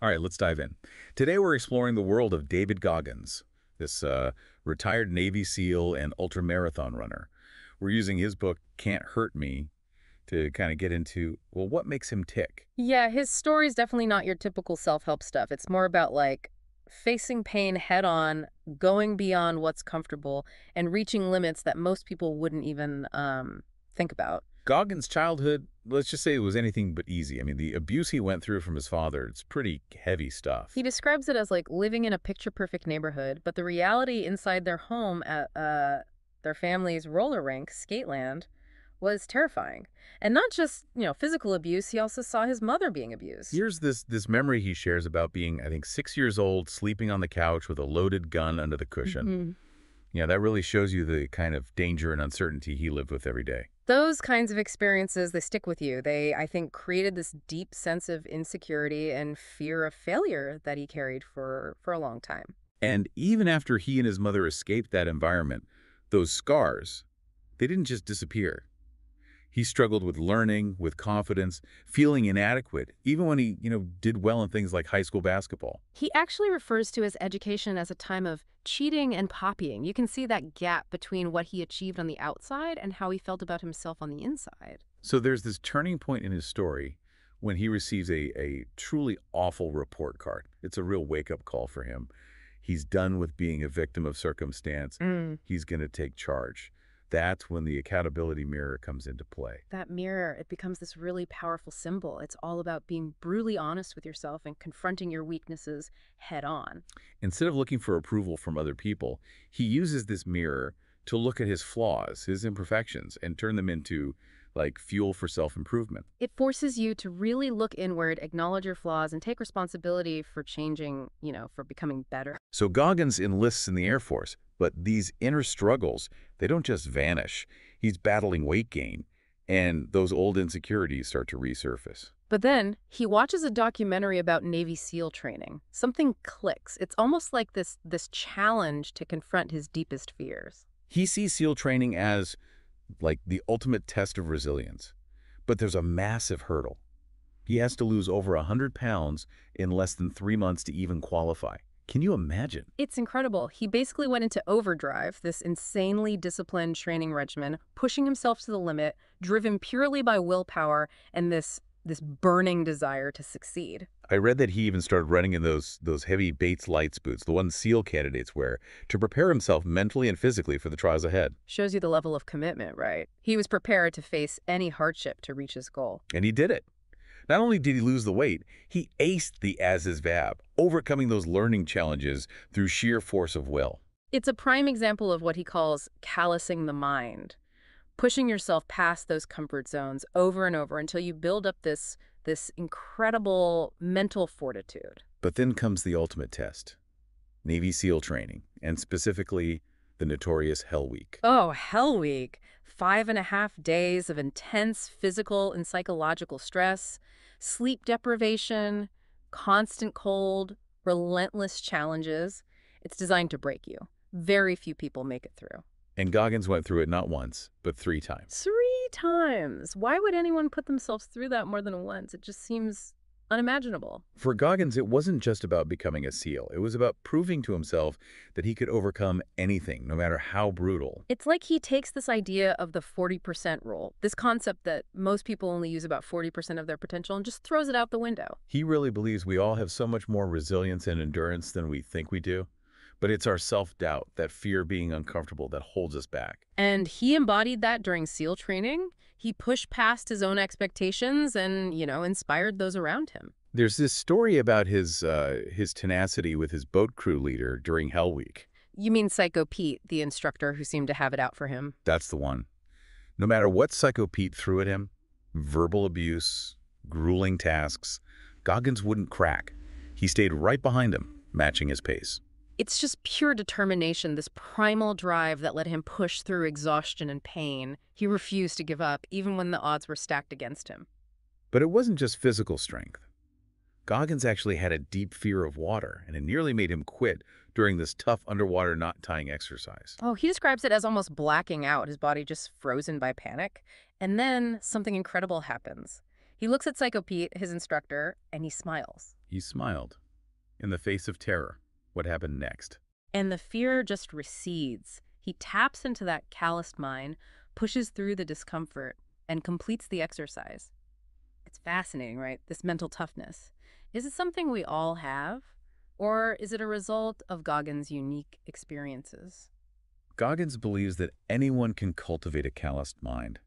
All right, let's dive in. Today we're exploring the world of David Goggins, this retired Navy SEAL and ultramarathon runner. We're using his book, Can't Hurt Me, to kind of get into, well, what makes him tick? Yeah, his story's definitely not your typical self-help stuff. It's more about like facing pain head on, going beyond what's comfortable, and reaching limits that most people wouldn't even think about. Goggins' childhood, let's just say it was anything but easy. I mean, the abuse he went through from his father, it's pretty heavy stuff. He describes it as like living in a picture-perfect neighborhood, but the reality inside their home at their family's roller rink, Skateland, was terrifying. And not just, physical abuse, he also saw his mother being abused. Here's this memory he shares about being, I think, 6 years old, sleeping on the couch with a loaded gun under the cushion. Yeah, that really shows you the kind of danger and uncertainty he lived with every day. Those kinds of experiences, they stick with you. They, I think, created this deep sense of insecurity and fear of failure that he carried for a long time. And even after he and his mother escaped that environment, those scars, they didn't just disappear. He struggled with learning, with confidence, feeling inadequate, even when he, did well in things like high school basketball. He actually refers to his education as a time of cheating and copying. You can see that gap between what he achieved on the outside and how he felt about himself on the inside. So there's this turning point in his story when he receives a truly awful report card. It's a real wake-up call for him. He's done with being a victim of circumstance. He's going to take charge. That's when the accountability mirror comes into play. That mirror, it becomes this really powerful symbol. It's all about being brutally honest with yourself and confronting your weaknesses head on. Instead of looking for approval from other people, he uses this mirror to look at his flaws, his imperfections, and turn them into, like, fuel for self-improvement. It forces you to really look inward, acknowledge your flaws, and take responsibility for changing, for becoming better. So Goggins enlists in the Air Force, but these inner struggles, they don't just vanish. He's battling weight gain, and those old insecurities start to resurface. But then he watches a documentary about Navy SEAL training. Something clicks. It's almost like this challenge to confront his deepest fears. He sees SEAL training as, like, the ultimate test of resilience. But there's a massive hurdle. He has to lose over 100 pounds in less than 3 months to even qualify. Can you imagine? It's incredible. He basically went into overdrive, this insanely disciplined training regimen, pushing himself to the limit, driven purely by willpower and this burning desire to succeed. I read that he even started running in those heavy Bates Lights boots, the ones SEAL candidates wear, to prepare himself mentally and physically for the trials ahead. Shows you the level of commitment, right? He was prepared to face any hardship to reach his goal. And he did it. Not only did he lose the weight, he aced the as-is-vab, overcoming those learning challenges through sheer force of will. It's a prime example of what he calls callousing the mind, pushing yourself past those comfort zones over and over until you build up this incredible mental fortitude. But then comes the ultimate test, Navy SEAL training, and specifically the notorious Hell Week. Oh, Hell Week. 5.5 days of intense physical and psychological stress, sleep deprivation, constant cold, relentless challenges. It's designed to break you. Very few people make it through. And Goggins went through it not once, but 3 times. 3 times? Why would anyone put themselves through that more than once? It just seems unimaginable. For Goggins, it wasn't just about becoming a SEAL. It was about proving to himself that he could overcome anything, no matter how brutal. It's like he takes this idea of the 40% rule, this concept that most people only use about 40% of their potential, and just throws it out the window. He really believes we all have so much more resilience and endurance than we think we do. But it's our self-doubt, that fear of being uncomfortable, that holds us back. And he embodied that during SEAL training. He pushed past his own expectations and, inspired those around him. There's this story about his tenacity with his boat crew leader during Hell Week. You mean Psycho Pete, the instructor who seemed to have it out for him? That's the one. No matter what Psycho Pete threw at him, verbal abuse, grueling tasks, Goggins wouldn't crack. He stayed right behind him, matching his pace. It's just pure determination, this primal drive that let him push through exhaustion and pain. He refused to give up, even when the odds were stacked against him. But it wasn't just physical strength. Goggins actually had a deep fear of water, and it nearly made him quit during this tough underwater knot tying exercise. Oh, he describes it as almost blacking out, his body just frozen by panic. And then something incredible happens. He looks at Psycho Pete, his instructor, and he smiles. He smiled. In the face of terror, what happened next? And the fear just recedes. He taps into that calloused mind, pushes through the discomfort, and completes the exercise. It's fascinating, right? This mental toughness. Is it something we all have? Or is it a result of Goggins' unique experiences? Goggins believes that anyone can cultivate a calloused mind.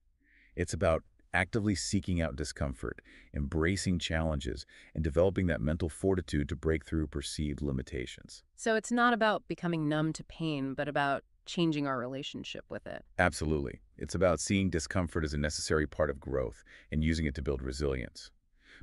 It's about actively seeking out discomfort, embracing challenges, and developing that mental fortitude to break through perceived limitations. So it's not about becoming numb to pain, but about changing our relationship with it. Absolutely. It's about seeing discomfort as a necessary part of growth and using it to build resilience.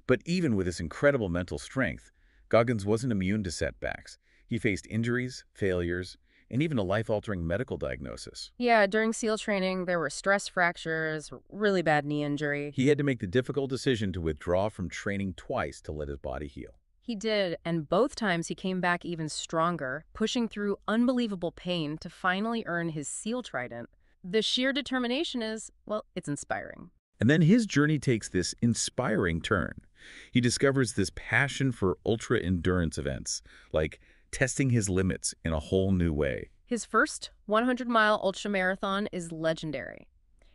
But even with this incredible mental strength, Goggins wasn't immune to setbacks. He faced injuries, failures, and even a life-altering medical diagnosis. Yeah, during SEAL training, there were stress fractures, really bad knee injury. He had to make the difficult decision to withdraw from training twice to let his body heal. He did, and both times he came back even stronger, pushing through unbelievable pain to finally earn his SEAL trident. The sheer determination is, well, it's inspiring. And then his journey takes this inspiring turn. He discovers this passion for ultra-endurance events, like testing his limits in a whole new way. His first 100-mile ultramarathon is legendary.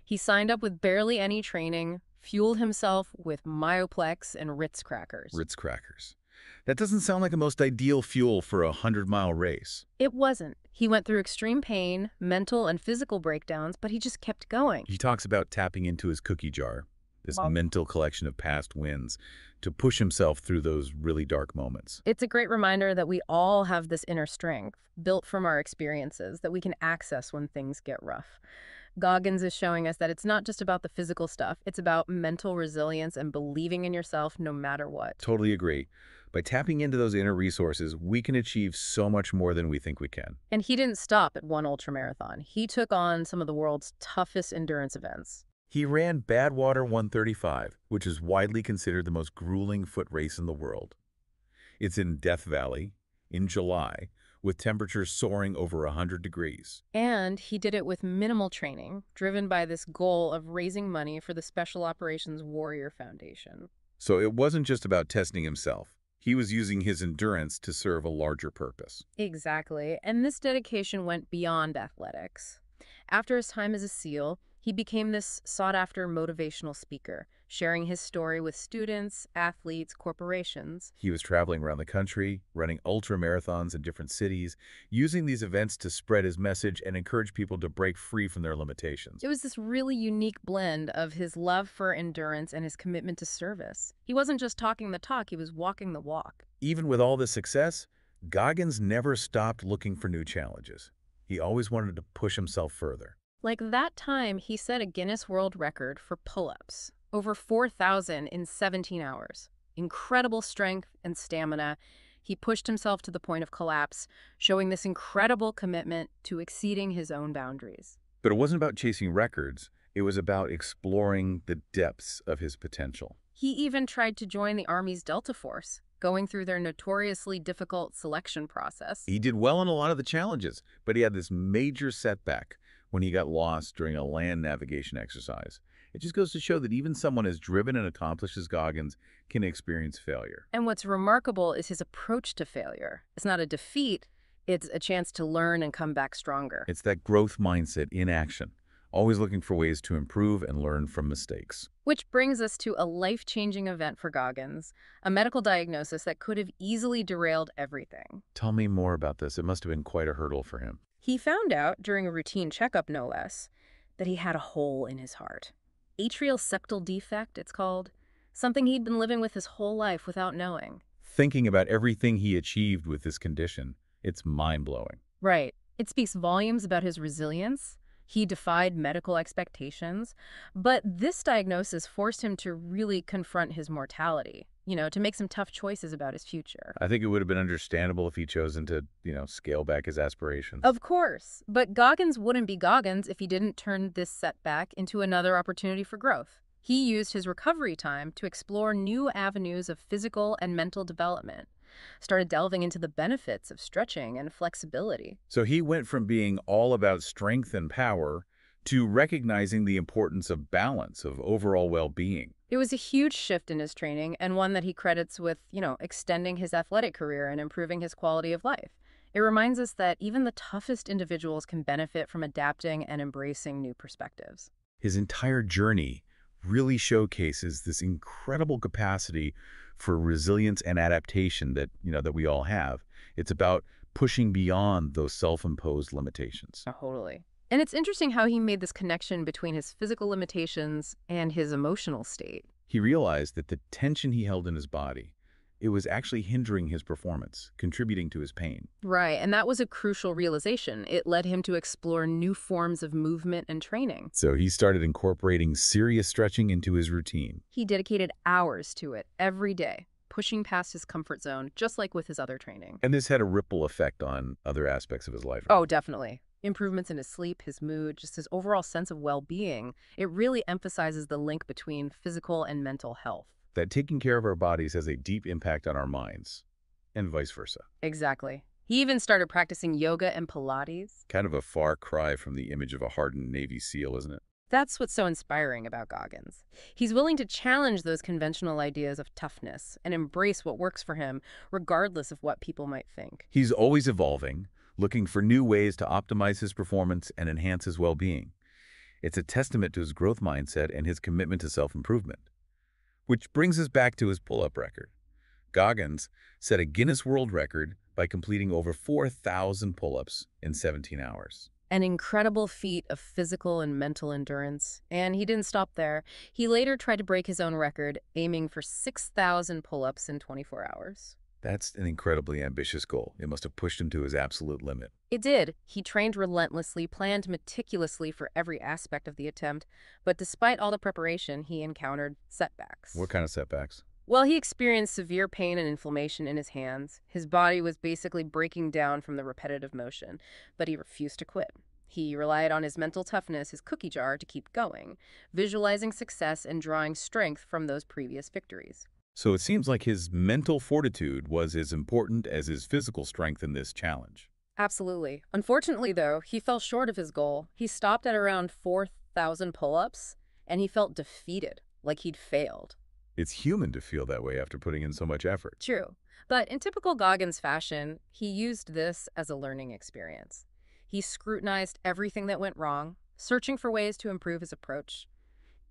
He signed up with barely any training, fueled himself with Myoplex and Ritz crackers. Ritz crackers. That doesn't sound like the most ideal fuel for a 100-mile race. It wasn't. He went through extreme pain, mental and physical breakdowns, but he just kept going. He talks about tapping into his cookie jar, this Wow. mental collection of past wins, to push himself through those really dark moments. It's a great reminder that we all have this inner strength, built from our experiences, that we can access when things get rough. Goggins is showing us that it's not just about the physical stuff, it's about mental resilience and believing in yourself no matter what. Totally agree. By tapping into those inner resources, we can achieve so much more than we think we can. And he didn't stop at one ultramarathon. He took on some of the world's toughest endurance events. He ran Badwater 135, which is widely considered the most grueling foot race in the world. It's in Death Valley in July, with temperatures soaring over 100 degrees. And he did it with minimal training, driven by this goal of raising money for the Special Operations Warrior Foundation. So it wasn't just about testing himself. He was using his endurance to serve a larger purpose. Exactly, and this dedication went beyond athletics. After his time as a SEAL, he became this sought-after motivational speaker, sharing his story with students, athletes, corporations. He was traveling around the country, running ultra-marathons in different cities, using these events to spread his message and encourage people to break free from their limitations. It was this really unique blend of his love for endurance and his commitment to service. He wasn't just talking the talk, he was walking the walk. Even with all this success, Goggins never stopped looking for new challenges. He always wanted to push himself further. Like that time, he set a Guinness World Record for pull-ups, over 4,000 in 17 hours. Incredible strength and stamina. He pushed himself to the point of collapse, showing this incredible commitment to exceeding his own boundaries. But it wasn't about chasing records. It was about exploring the depths of his potential. He even tried to join the Army's Delta Force, going through their notoriously difficult selection process. He did well in a lot of the challenges, but he had this major setback when he got lost during a land navigation exercise. It just goes to show that even someone as driven and accomplished as Goggins can experience failure. And what's remarkable is his approach to failure. It's not a defeat, it's a chance to learn and come back stronger. It's that growth mindset in action, always looking for ways to improve and learn from mistakes. Which brings us to a life-changing event for Goggins, a medical diagnosis that could have easily derailed everything. Tell me more about this. It must have been quite a hurdle for him. He found out, during a routine checkup no less, that he had a hole in his heart. Atrial septal defect, it's called. Something he'd been living with his whole life without knowing. Thinking about everything he achieved with this condition, it's mind-blowing. Right. It speaks volumes about his resilience. He defied medical expectations. But this diagnosis forced him to really confront his mortality, to make some tough choices about his future. I think it would have been understandable if he'd chosen to, scale back his aspirations. Of course, but Goggins wouldn't be Goggins if he didn't turn this setback into another opportunity for growth. He used his recovery time to explore new avenues of physical and mental development, started delving into the benefits of stretching and flexibility. So he went from being all about strength and power to recognizing the importance of balance, of overall well-being. It was a huge shift in his training and one that he credits with, extending his athletic career and improving his quality of life. It reminds us that even the toughest individuals can benefit from adapting and embracing new perspectives. His entire journey really showcases this incredible capacity for resilience and adaptation that we all have. It's about pushing beyond those self-imposed limitations. Totally. And it's interesting how he made this connection between his physical limitations and his emotional state. He realized that the tension he held in his body, it was actually hindering his performance, contributing to his pain. Right, and that was a crucial realization. It led him to explore new forms of movement and training. So he started incorporating serious stretching into his routine. He dedicated hours to it every day, pushing past his comfort zone, just like with his other training. And this had a ripple effect on other aspects of his life. Oh, definitely. Improvements in his sleep, his mood, just his overall sense of well-being. It really emphasizes the link between physical and mental health. That taking care of our bodies has a deep impact on our minds, and vice versa. Exactly. He even started practicing yoga and Pilates. Kind of a far cry from the image of a hardened Navy SEAL, isn't it? That's what's so inspiring about Goggins. He's willing to challenge those conventional ideas of toughness and embrace what works for him, regardless of what people might think. He's always evolving, looking for new ways to optimize his performance and enhance his well-being. It's a testament to his growth mindset and his commitment to self-improvement. Which brings us back to his pull-up record. Goggins set a Guinness World Record by completing over 4,000 pull-ups in 17 hours. An incredible feat of physical and mental endurance. And he didn't stop there. He later tried to break his own record, aiming for 6,000 pull-ups in 24 hours. That's an incredibly ambitious goal. It must have pushed him to his absolute limit. It did. He trained relentlessly, planned meticulously for every aspect of the attempt, but despite all the preparation, he encountered setbacks. What kind of setbacks? Well, he experienced severe pain and inflammation in his hands. His body was basically breaking down from the repetitive motion, but he refused to quit. He relied on his mental toughness, his cookie jar, to keep going, visualizing success and drawing strength from those previous victories. So it seems like his mental fortitude was as important as his physical strength in this challenge. Absolutely. Unfortunately, though, he fell short of his goal. He stopped at around 4,000 pull-ups, and he felt defeated, like he'd failed. It's human to feel that way after putting in so much effort. True. But in typical Goggins fashion, he used this as a learning experience. He scrutinized everything that went wrong, searching for ways to improve his approach,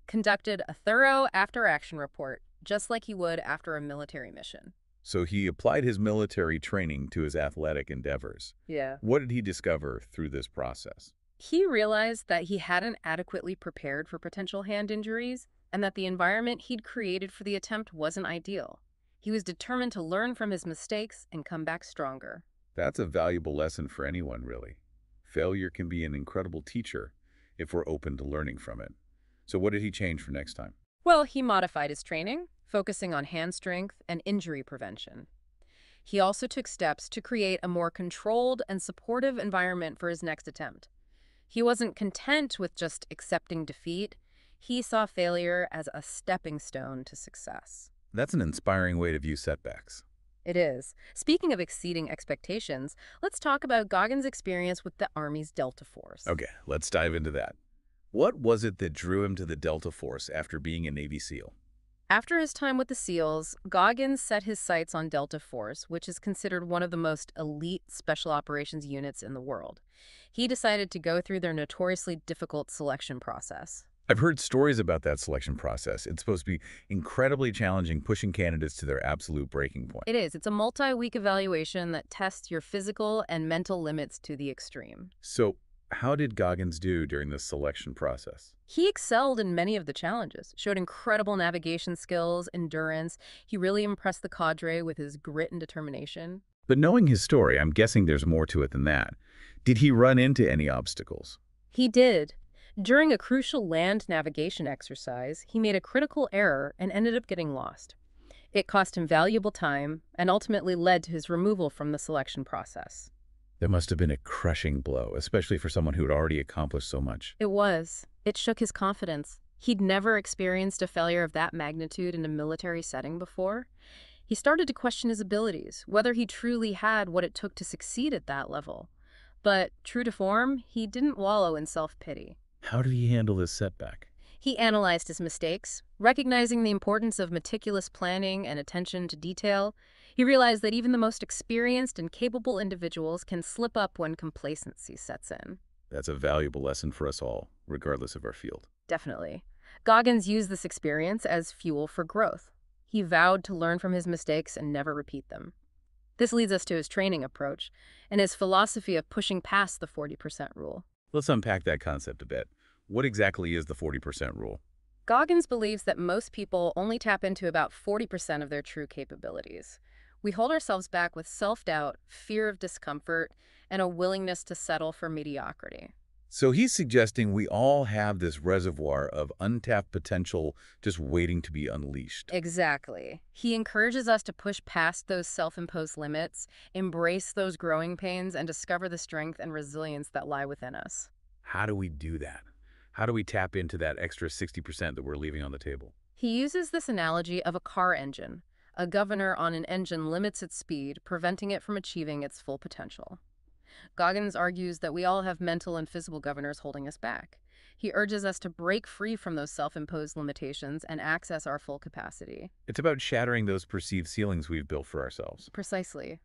conducted a thorough after-action report, just like he would after a military mission. So he applied his military training to his athletic endeavors. Yeah. What did he discover through this process? He realized that he hadn't adequately prepared for potential hand injuries and that the environment he'd created for the attempt wasn't ideal. He was determined to learn from his mistakes and come back stronger. That's a valuable lesson for anyone, really. Failure can be an incredible teacher if we're open to learning from it. So what did he change for next time? Well, he modified his training, focusing on hand strength and injury prevention. He also took steps to create a more controlled and supportive environment for his next attempt. He wasn't content with just accepting defeat. He saw failure as a stepping stone to success. That's an inspiring way to view setbacks. It is. Speaking of exceeding expectations, let's talk about Goggins' experience with the Army's Delta Force. Okay, let's dive into that. What was it that drew him to the Delta Force after being a Navy SEAL? After his time with the SEALs, Goggins set his sights on Delta Force, which is considered one of the most elite special operations units in the world. He decided to go through their notoriously difficult selection process. I've heard stories about that selection process. It's supposed to be incredibly challenging, pushing candidates to their absolute breaking point. It is. It's a multi-week evaluation that tests your physical and mental limits to the extreme. So how did Goggins do during this selection process? He excelled in many of the challenges, showed incredible navigation skills, endurance. He really impressed the cadre with his grit and determination. But knowing his story, I'm guessing there's more to it than that. Did he run into any obstacles? He did. During a crucial land navigation exercise, he made a critical error and ended up getting lost. It cost him valuable time and ultimately led to his removal from the selection process. That must have been a crushing blow, especially for someone who had already accomplished so much. It was. It shook his confidence. He'd never experienced a failure of that magnitude in a military setting before. He started to question his abilities, whether he truly had what it took to succeed at that level. But true to form, he didn't wallow in self-pity. How did he handle this setback? He analyzed his mistakes, recognizing the importance of meticulous planning and attention to detail. He realized that even the most experienced and capable individuals can slip up when complacency sets in. That's a valuable lesson for us all, regardless of our field. Definitely. Goggins used this experience as fuel for growth. He vowed to learn from his mistakes and never repeat them. This leads us to his training approach and his philosophy of pushing past the 40% rule. Let's unpack that concept a bit. What exactly is the 40% rule? Goggins believes that most people only tap into about 40% of their true capabilities. We hold ourselves back with self-doubt, fear of discomfort, and a willingness to settle for mediocrity. So he's suggesting we all have this reservoir of untapped potential just waiting to be unleashed. Exactly. He encourages us to push past those self-imposed limits, embrace those growing pains, and discover the strength and resilience that lie within us. How do we do that? How do we tap into that extra 60% that we're leaving on the table? He uses this analogy of a car engine. A governor on an engine limits its speed, preventing it from achieving its full potential. Goggins argues that we all have mental and physical governors holding us back. He urges us to break free from those self-imposed limitations and access our full capacity. It's about shattering those perceived ceilings we've built for ourselves. Precisely.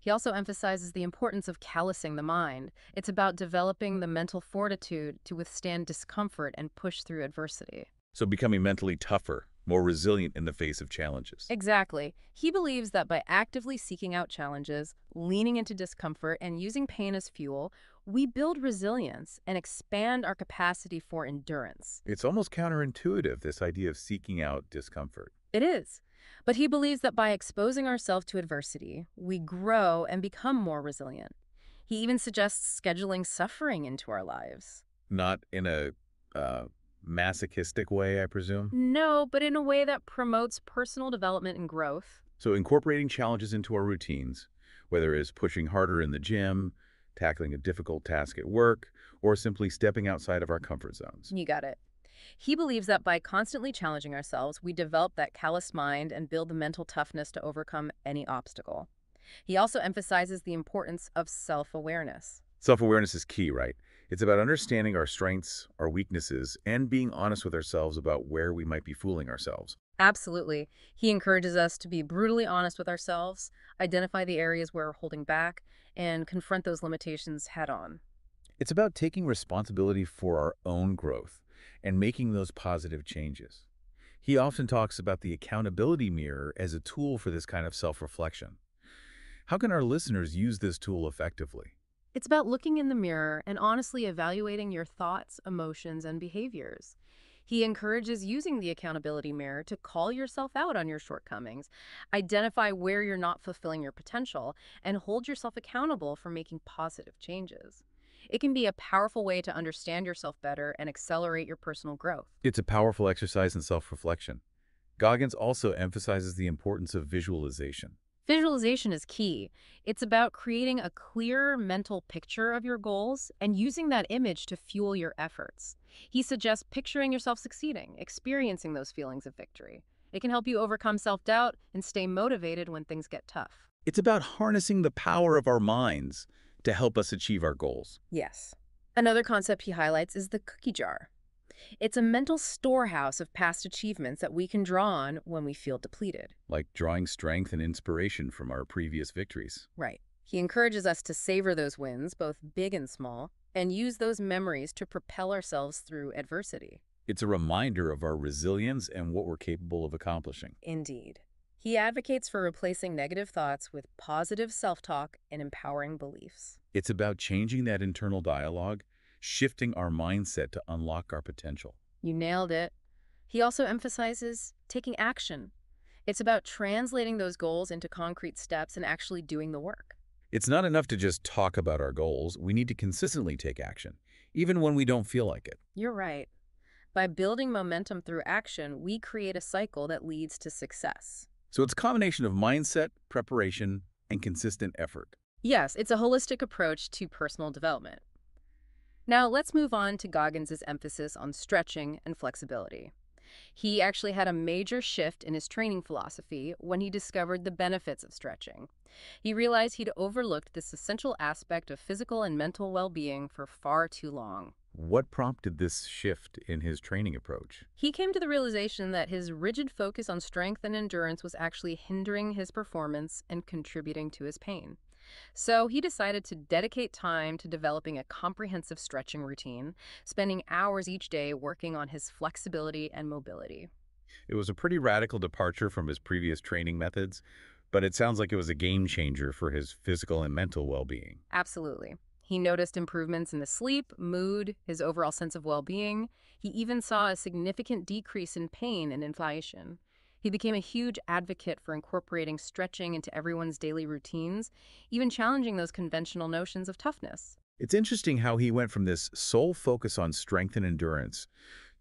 He also emphasizes the importance of callousing the mind. It's about developing the mental fortitude to withstand discomfort and push through adversity. So becoming mentally tougher, more resilient in the face of challenges. Exactly. He believes that by actively seeking out challenges, leaning into discomfort, and using pain as fuel, we build resilience and expand our capacity for endurance. It's almost counterintuitive, this idea of seeking out discomfort. It is. But he believes that by exposing ourselves to adversity, we grow and become more resilient. He even suggests scheduling suffering into our lives. Not in a masochistic way, I presume? No, but in a way that promotes personal development and growth. So incorporating challenges into our routines, whether it's pushing harder in the gym, tackling a difficult task at work, or simply stepping outside of our comfort zones. You got it. He believes that by constantly challenging ourselves, we develop that callous mind and build the mental toughness to overcome any obstacle. He also emphasizes the importance of self-awareness. Self-awareness is key, right? It's about understanding our strengths, our weaknesses, and being honest with ourselves about where we might be fooling ourselves. Absolutely. He encourages us to be brutally honest with ourselves, identify the areas where we're holding back, and confront those limitations head-on. It's about taking responsibility for our own growth and making those positive changes. He often talks about the accountability mirror as a tool for this kind of self-reflection. How can our listeners use this tool effectively? It's about looking in the mirror and honestly evaluating your thoughts, emotions, and behaviors. He encourages using the accountability mirror to call yourself out on your shortcomings, identify where you're not fulfilling your potential, and hold yourself accountable for making positive changes. It can be a powerful way to understand yourself better and accelerate your personal growth. It's a powerful exercise in self-reflection. Goggins also emphasizes the importance of visualization. Visualization is key. It's about creating a clear mental picture of your goals and using that image to fuel your efforts. He suggests picturing yourself succeeding, experiencing those feelings of victory. It can help you overcome self-doubt and stay motivated when things get tough. It's about harnessing the power of our minds to help us achieve our goals. Yes. Another concept he highlights is the cookie jar. It's a mental storehouse of past achievements that we can draw on when we feel depleted. Like drawing strength and inspiration from our previous victories. Right. He encourages us to savor those wins, both big and small, and use those memories to propel ourselves through adversity. It's a reminder of our resilience and what we're capable of accomplishing. Indeed. He advocates for replacing negative thoughts with positive self-talk and empowering beliefs. It's about changing that internal dialogue, shifting our mindset to unlock our potential. You nailed it. He also emphasizes taking action. It's about translating those goals into concrete steps and actually doing the work. It's not enough to just talk about our goals. We need to consistently take action, even when we don't feel like it. You're right. By building momentum through action, we create a cycle that leads to success. So it's a combination of mindset, preparation, and consistent effort. Yes, it's a holistic approach to personal development. Now, let's move on to Goggins' emphasis on stretching and flexibility. He actually had a major shift in his training philosophy when he discovered the benefits of stretching. He realized he'd overlooked this essential aspect of physical and mental well-being for far too long. What prompted this shift in his training approach? He came to the realization that his rigid focus on strength and endurance was actually hindering his performance and contributing to his pain. So he decided to dedicate time to developing a comprehensive stretching routine, spending hours each day working on his flexibility and mobility. It was a pretty radical departure from his previous training methods, but it sounds like it was a game changer for his physical and mental well-being. Absolutely. He noticed improvements in the sleep, mood, his overall sense of well-being. He even saw a significant decrease in pain and inflammation. He became a huge advocate for incorporating stretching into everyone's daily routines, even challenging those conventional notions of toughness. It's interesting how he went from this sole focus on strength and endurance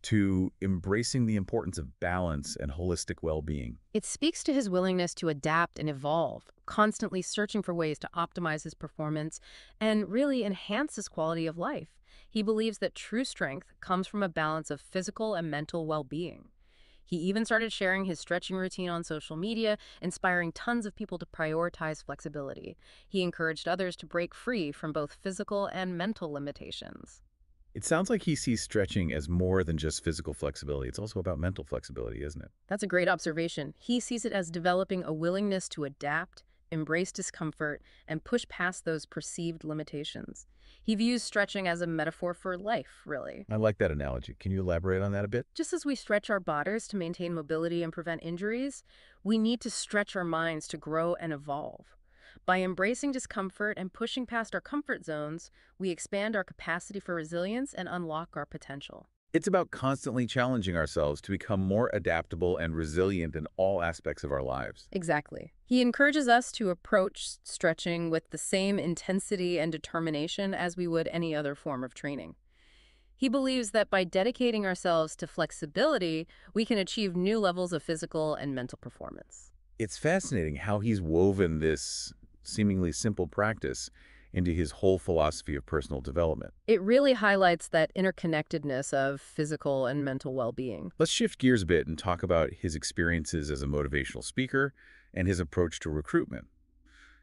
to embracing the importance of balance and holistic well-being. It speaks to his willingness to adapt and evolve, constantly searching for ways to optimize his performance and really enhance his quality of life. He believes that true strength comes from a balance of physical and mental well-being. He even started sharing his stretching routine on social media, inspiring tons of people to prioritize flexibility. He encouraged others to break free from both physical and mental limitations. It sounds like he sees stretching as more than just physical flexibility. It's also about mental flexibility, isn't it? That's a great observation. He sees it as developing a willingness to adapt, embrace discomfort, and push past those perceived limitations. He views stretching as a metaphor for life, really. I like that analogy. Can you elaborate on that a bit? Just as we stretch our bodies to maintain mobility and prevent injuries, we need to stretch our minds to grow and evolve. By embracing discomfort and pushing past our comfort zones, we expand our capacity for resilience and unlock our potential. It's about constantly challenging ourselves to become more adaptable and resilient in all aspects of our lives. Exactly. He encourages us to approach stretching with the same intensity and determination as we would any other form of training. He believes that by dedicating ourselves to flexibility, we can achieve new levels of physical and mental performance. It's fascinating how he's woven this seemingly simple practice into his whole philosophy of personal development. It really highlights that interconnectedness of physical and mental well-being. Let's shift gears a bit and talk about his experiences as a motivational speaker and his approach to recruitment.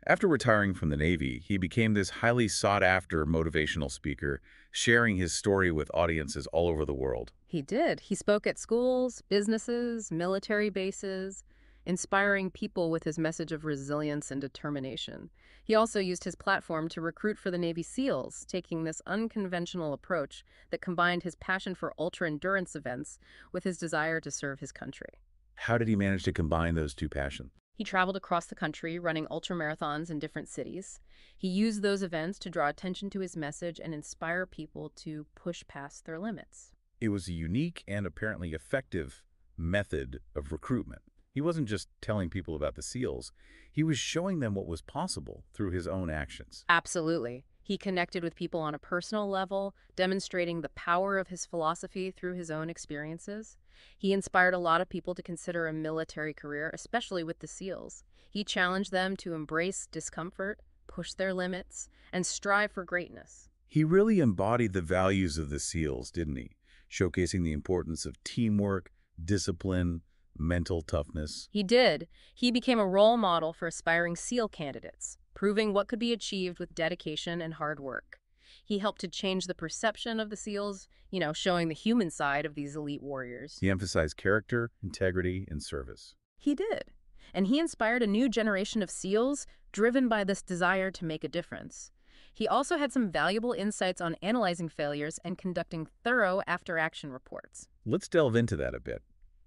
After retiring from the Navy, he became this highly sought-after motivational speaker, sharing his story with audiences all over the world. He did. He spoke at schools, businesses, military bases, inspiring people with his message of resilience and determination. He also used his platform to recruit for the Navy SEALs, taking this unconventional approach that combined his passion for ultra-endurance events with his desire to serve his country. How did he manage to combine those two passions? He traveled across the country running ultramarathons in different cities. He used those events to draw attention to his message and inspire people to push past their limits. It was a unique and apparently effective method of recruitment. He wasn't just telling people about the SEALs. He was showing them what was possible through his own actions. Absolutely. He connected with people on a personal level, demonstrating the power of his philosophy through his own experiences. He inspired a lot of people to consider a military career, especially with the SEALs. He challenged them to embrace discomfort, push their limits, and strive for greatness. He really embodied the values of the SEALs, didn't he? Showcasing the importance of teamwork, discipline, mental toughness. He did. He became a role model for aspiring SEAL candidates, proving what could be achieved with dedication and hard work. He helped to change the perception of the SEALs, showing the human side of these elite warriors. He emphasized character, integrity, and service. He did. And he inspired a new generation of SEALs driven by this desire to make a difference. He also had some valuable insights on analyzing failures and conducting thorough after-action reports. Let's delve into that a bit.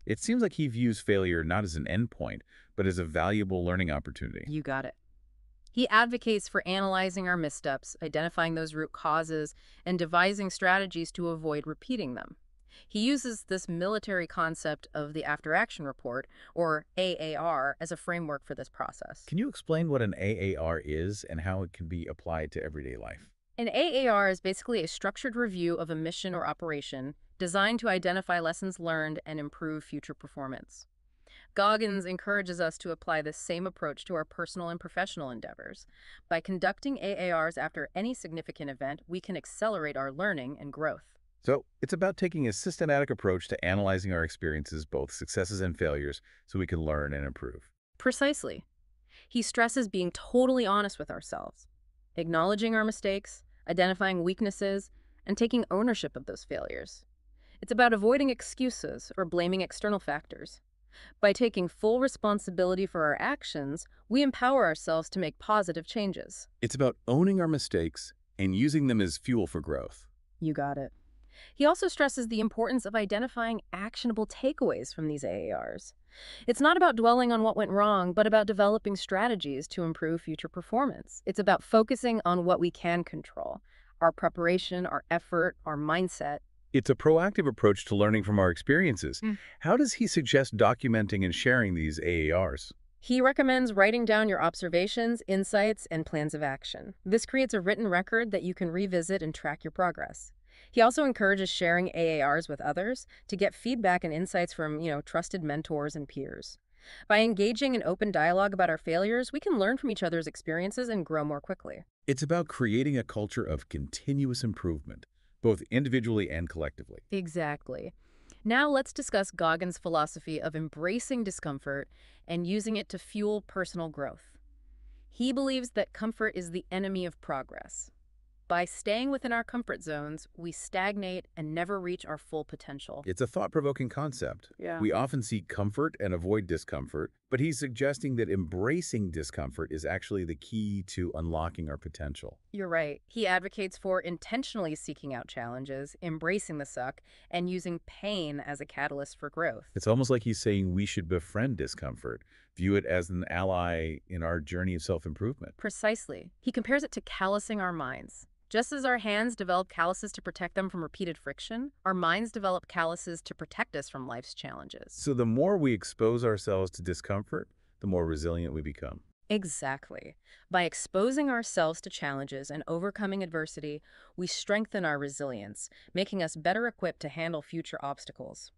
It seems like he views failure not as an endpoint, but as a valuable learning opportunity. You got it. He advocates for analyzing our missteps, identifying those root causes, and devising strategies to avoid repeating them. He uses this military concept of the after-action report, or AAR, as a framework for this process. Can you explain what an AAR is and how it can be applied to everyday life? An AAR is basically a structured review of a mission or operation designed to identify lessons learned and improve future performance. Goggins encourages us to apply this same approach to our personal and professional endeavors. By conducting AARs after any significant event, we can accelerate our learning and growth. So it's about taking a systematic approach to analyzing our experiences, both successes and failures, so we can learn and improve. Precisely. He stresses being totally honest with ourselves, acknowledging our mistakes, identifying weaknesses, and taking ownership of those failures. It's about avoiding excuses or blaming external factors. By taking full responsibility for our actions, we empower ourselves to make positive changes. It's about owning our mistakes and using them as fuel for growth. You got it. He also stresses the importance of identifying actionable takeaways from these AARs. It's not about dwelling on what went wrong, but about developing strategies to improve future performance. It's about focusing on what we can control: our preparation, our effort, our mindset. It's a proactive approach to learning from our experiences. Mm. How does he suggest documenting and sharing these AARs? He recommends writing down your observations, insights, and plans of action. This creates a written record that you can revisit and track your progress. He also encourages sharing AARs with others to get feedback and insights from, trusted mentors and peers. By engaging in open dialogue about our failures, we can learn from each other's experiences and grow more quickly. It's about creating a culture of continuous improvement, both individually and collectively. Exactly. Now let's discuss Goggins' philosophy of embracing discomfort and using it to fuel personal growth. He believes that comfort is the enemy of progress. By staying within our comfort zones, we stagnate and never reach our full potential. It's a thought-provoking concept. Yeah. We often seek comfort and avoid discomfort, but he's suggesting that embracing discomfort is actually the key to unlocking our potential. You're right. He advocates for intentionally seeking out challenges, embracing the suck, and using pain as a catalyst for growth. It's almost like he's saying we should befriend discomfort, view it as an ally in our journey of self-improvement. Precisely. He compares it to callousing our minds. Just as our hands develop calluses to protect them from repeated friction, our minds develop calluses to protect us from life's challenges. So the more we expose ourselves to discomfort, the more resilient we become. Exactly. By exposing ourselves to challenges and overcoming adversity, we strengthen our resilience, making us better equipped to handle future obstacles.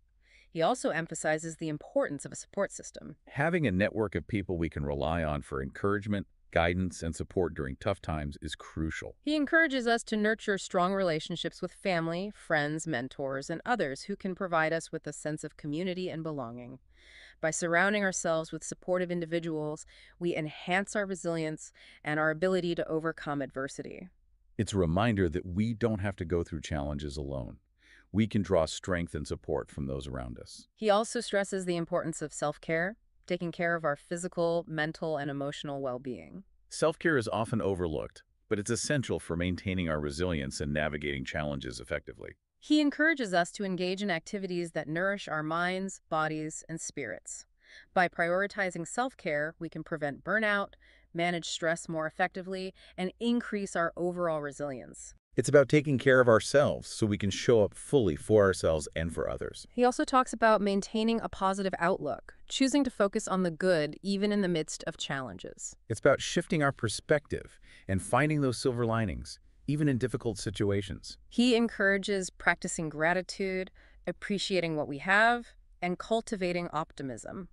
He also emphasizes the importance of a support system. Having a network of people we can rely on for encouragement, guidance, and support during tough times is crucial. He encourages us to nurture strong relationships with family, friends, mentors, and others who can provide us with a sense of community and belonging. By surrounding ourselves with supportive individuals, we enhance our resilience and our ability to overcome adversity. It's a reminder that we don't have to go through challenges alone. We can draw strength and support from those around us. He also stresses the importance of self-care, taking care of our physical, mental, and emotional well-being. Self-care is often overlooked, but it's essential for maintaining our resilience and navigating challenges effectively. He encourages us to engage in activities that nourish our minds, bodies, and spirits. By prioritizing self-care, we can prevent burnout, manage stress more effectively, and increase our overall resilience. It's about taking care of ourselves so we can show up fully for ourselves and for others. He also talks about maintaining a positive outlook, choosing to focus on the good even in the midst of challenges. It's about shifting our perspective and finding those silver linings, even in difficult situations. He encourages practicing gratitude, appreciating what we have, and cultivating optimism.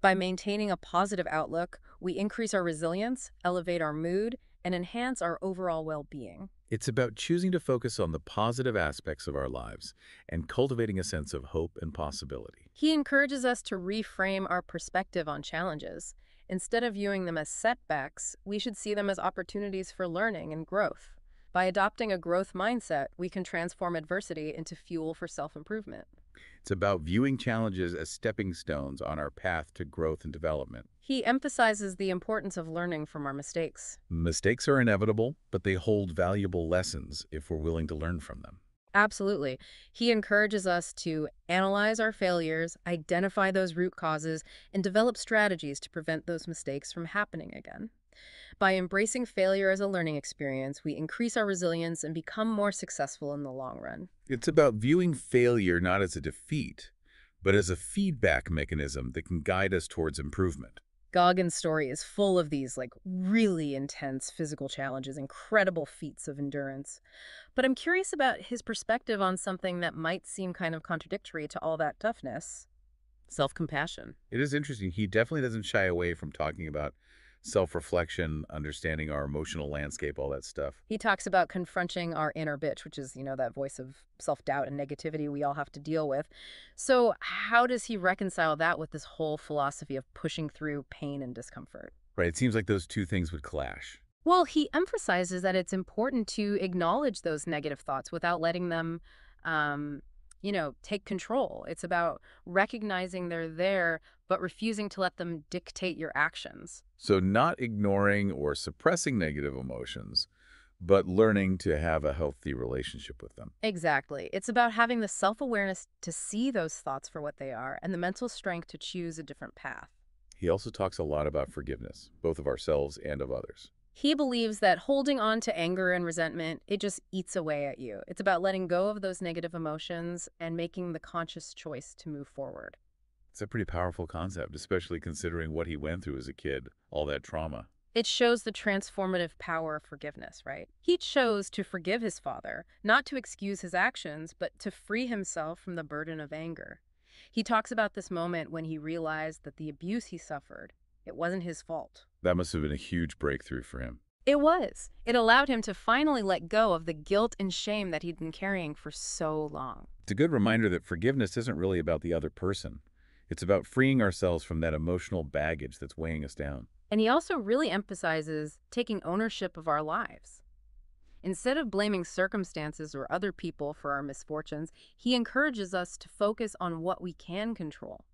By maintaining a positive outlook, we increase our resilience, elevate our mood, and enhance our overall well-being. It's about choosing to focus on the positive aspects of our lives and cultivating a sense of hope and possibility. He encourages us to reframe our perspective on challenges. Instead of viewing them as setbacks, we should see them as opportunities for learning and growth. By adopting a growth mindset, we can transform adversity into fuel for self-improvement. It's about viewing challenges as stepping stones on our path to growth and development. He emphasizes the importance of learning from our mistakes. Mistakes are inevitable, but they hold valuable lessons if we're willing to learn from them. Absolutely. He encourages us to analyze our failures, identify those root causes, and develop strategies to prevent those mistakes from happening again. By embracing failure as a learning experience, we increase our resilience and become more successful in the long run. It's about viewing failure not as a defeat, but as a feedback mechanism that can guide us towards improvement. Goggins' story is full of these really intense physical challenges, incredible feats of endurance. But I'm curious about his perspective on something that might seem kind of contradictory to all that toughness: self-compassion. It is interesting. He definitely doesn't shy away from talking about self-reflection, understanding our emotional landscape, all that stuff. He talks about confronting our inner bitch, which is, that voice of self-doubt and negativity we all have to deal with. So how does he reconcile that with this whole philosophy of pushing through pain and discomfort? Right, it seems like those two things would clash. Well, he emphasizes that it's important to acknowledge those negative thoughts without letting them, um, take control. It's about recognizing they're there, but refusing to let them dictate your actions. So not ignoring or suppressing negative emotions, but learning to have a healthy relationship with them. Exactly. It's about having the self-awareness to see those thoughts for what they are and the mental strength to choose a different path. He also talks a lot about forgiveness, both of ourselves and of others. He believes that holding on to anger and resentment, it just eats away at you. It's about letting go of those negative emotions and making the conscious choice to move forward. It's a pretty powerful concept, especially considering what he went through as a kid, all that trauma. It shows the transformative power of forgiveness, right? He chose to forgive his father, not to excuse his actions, but to free himself from the burden of anger. He talks about this moment when he realized that the abuse he suffered, it wasn't his fault. That must have been a huge breakthrough for him. It was. It allowed him to finally let go of the guilt and shame that he'd been carrying for so long. It's a good reminder that forgiveness isn't really about the other person. It's about freeing ourselves from that emotional baggage that's weighing us down. And he also really emphasizes taking ownership of our lives. Instead of blaming circumstances or other people for our misfortunes, he encourages us to focus on what we can control: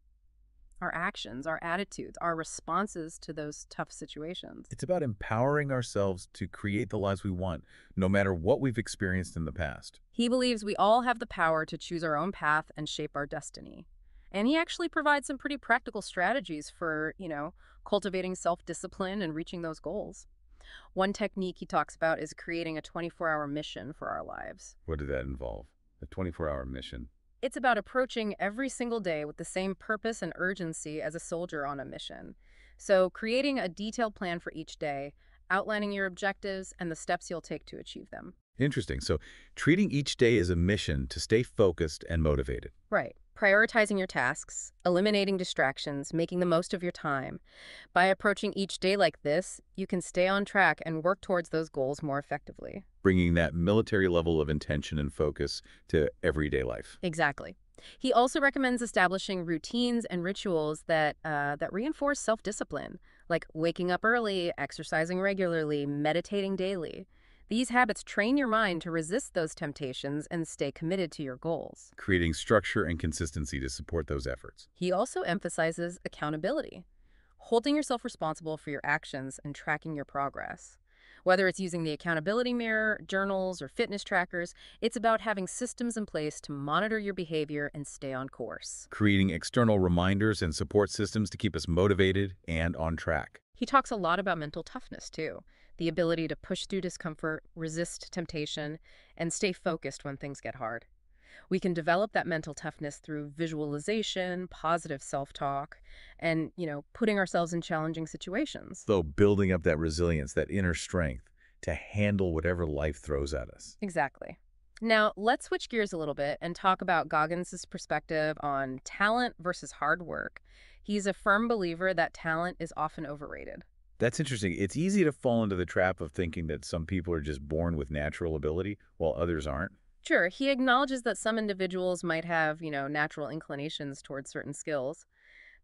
our actions, our attitudes, our responses to those tough situations. It's about empowering ourselves to create the lives we want, no matter what we've experienced in the past. He believes we all have the power to choose our own path and shape our destiny. And he actually provides some pretty practical strategies for, cultivating self-discipline and reaching those goals. One technique he talks about is creating a 24-hour mission for our lives. What did that involve? A 24-hour mission. It's about approaching every single day with the same purpose and urgency as a soldier on a mission. So, creating a detailed plan for each day, outlining your objectives, and the steps you'll take to achieve them. Interesting. So treating each day as a mission to stay focused and motivated. Right. Prioritizing your tasks, eliminating distractions, making the most of your time. By approaching each day like this, you can stay on track and work towards those goals more effectively. Bringing that military level of intention and focus to everyday life. Exactly. He also recommends establishing routines and rituals that reinforce self-discipline, like waking up early, exercising regularly, meditating daily. These habits train your mind to resist those temptations and stay committed to your goals. Creating structure and consistency to support those efforts. He also emphasizes accountability, holding yourself responsible for your actions and tracking your progress. Whether it's using the accountability mirror, journals, or fitness trackers, it's about having systems in place to monitor your behavior and stay on course. Creating external reminders and support systems to keep us motivated and on track. He talks a lot about mental toughness, too. The ability to push through discomfort, resist temptation, and stay focused when things get hard. We can develop that mental toughness through visualization, positive self-talk, and, putting ourselves in challenging situations. So building up that resilience, that inner strength to handle whatever life throws at us. Exactly. Now, let's switch gears a little bit and talk about Goggins' perspective on talent versus hard work. He's a firm believer that talent is often overrated. That's interesting. It's easy to fall into the trap of thinking that some people are just born with natural ability while others aren't. Sure, he acknowledges that some individuals might have, natural inclinations towards certain skills,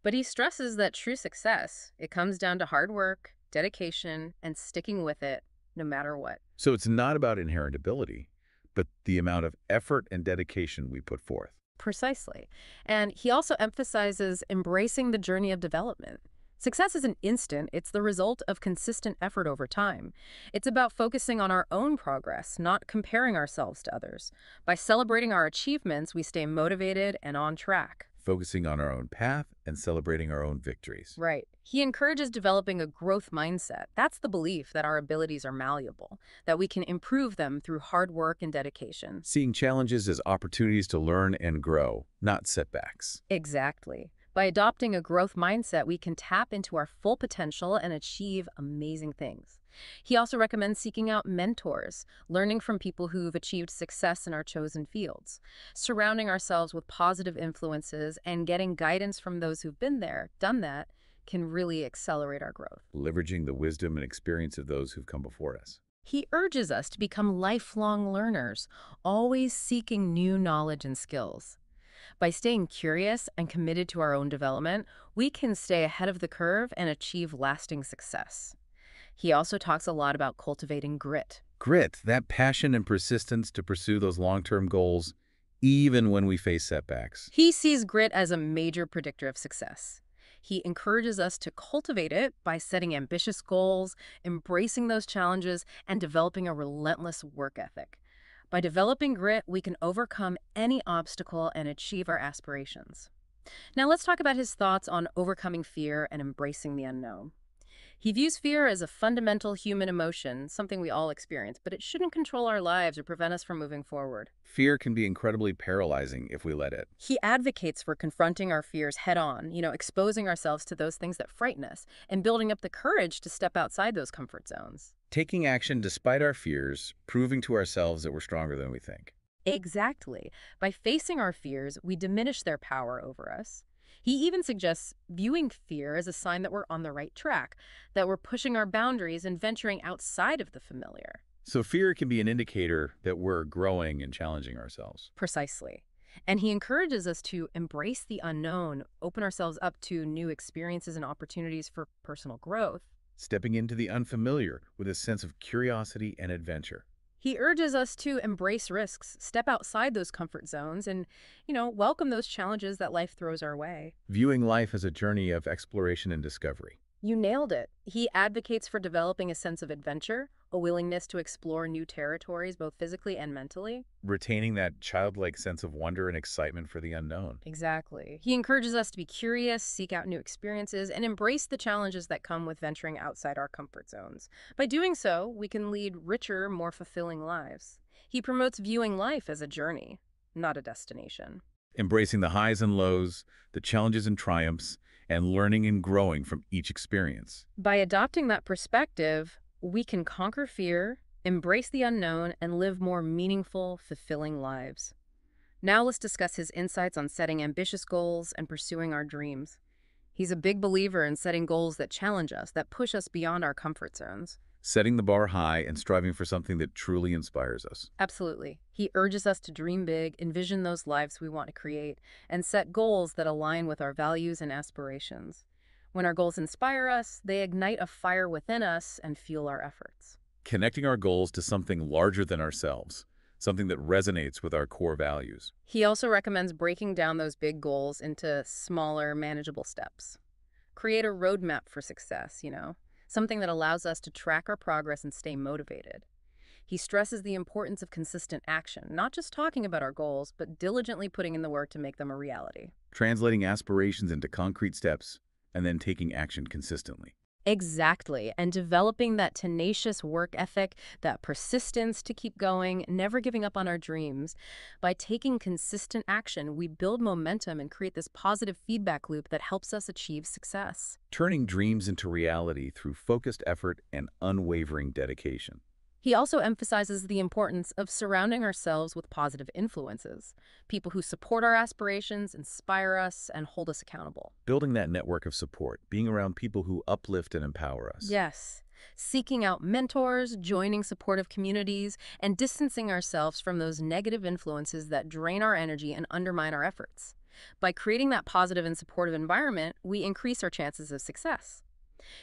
but he stresses that true success, it comes down to hard work, dedication, and sticking with it no matter what. So it's not about inherent ability, but the amount of effort and dedication we put forth. Precisely. And he also emphasizes embracing the journey of development. Success isn't instant, it's the result of consistent effort over time. It's about focusing on our own progress, not comparing ourselves to others. By celebrating our achievements, we stay motivated and on track. Focusing on our own path and celebrating our own victories. Right. He encourages developing a growth mindset. That's the belief that our abilities are malleable, that we can improve them through hard work and dedication. Seeing challenges as opportunities to learn and grow, not setbacks. Exactly. By adopting a growth mindset, we can tap into our full potential and achieve amazing things. He also recommends seeking out mentors, learning from people who've achieved success in our chosen fields, surrounding ourselves with positive influences, and getting guidance from those who've been there, done that, can really accelerate our growth. Leveraging the wisdom and experience of those who've come before us. He urges us to become lifelong learners, always seeking new knowledge and skills. By staying curious and committed to our own development, we can stay ahead of the curve and achieve lasting success. He also talks a lot about cultivating grit. Grit, that passion and persistence to pursue those long-term goals, even when we face setbacks. He sees grit as a major predictor of success. He encourages us to cultivate it by setting ambitious goals, embracing those challenges, and developing a relentless work ethic. By developing grit, we can overcome any obstacle and achieve our aspirations. Now let's talk about his thoughts on overcoming fear and embracing the unknown. He views fear as a fundamental human emotion, something we all experience, but it shouldn't control our lives or prevent us from moving forward. Fear can be incredibly paralyzing if we let it. He advocates for confronting our fears head on, exposing ourselves to those things that frighten us and building up the courage to step outside those comfort zones. Taking action despite our fears, proving to ourselves that we're stronger than we think. Exactly. By facing our fears, we diminish their power over us. He even suggests viewing fear as a sign that we're on the right track, that we're pushing our boundaries and venturing outside of the familiar. So fear can be an indicator that we're growing and challenging ourselves. Precisely. And he encourages us to embrace the unknown, open ourselves up to new experiences and opportunities for personal growth. Stepping into the unfamiliar with a sense of curiosity and adventure. He urges us to embrace risks, step outside those comfort zones, and, welcome those challenges that life throws our way. Viewing life as a journey of exploration and discovery. You nailed it. He advocates for developing a sense of adventure, a willingness to explore new territories, both physically and mentally. Retaining that childlike sense of wonder and excitement for the unknown. Exactly. He encourages us to be curious, seek out new experiences, and embrace the challenges that come with venturing outside our comfort zones. By doing so, we can lead richer, more fulfilling lives. He promotes viewing life as a journey, not a destination. Embracing the highs and lows, the challenges and triumphs, and learning and growing from each experience. By adopting that perspective, we can conquer fear, embrace the unknown, and live more meaningful, fulfilling lives. Now let's discuss his insights on setting ambitious goals and pursuing our dreams. He's a big believer in setting goals that challenge us, that push us beyond our comfort zones. Setting the bar high and striving for something that truly inspires us. Absolutely. He urges us to dream big, envision those lives we want to create, and set goals that align with our values and aspirations. When our goals inspire us, they ignite a fire within us and fuel our efforts. Connecting our goals to something larger than ourselves, something that resonates with our core values. He also recommends breaking down those big goals into smaller, manageable steps. Create a roadmap for success, something that allows us to track our progress and stay motivated. He stresses the importance of consistent action, not just talking about our goals, but diligently putting in the work to make them a reality. Translating aspirations into concrete steps and then taking action consistently. Exactly, and developing that tenacious work ethic, that persistence to keep going, never giving up on our dreams. By taking consistent action, we build momentum and create this positive feedback loop that helps us achieve success. Turning dreams into reality through focused effort and unwavering dedication. He also emphasizes the importance of surrounding ourselves with positive influences, people who support our aspirations, inspire us, and hold us accountable. Building that network of support, being around people who uplift and empower us. Yes. Seeking out mentors, joining supportive communities, and distancing ourselves from those negative influences that drain our energy and undermine our efforts. By creating that positive and supportive environment, we increase our chances of success.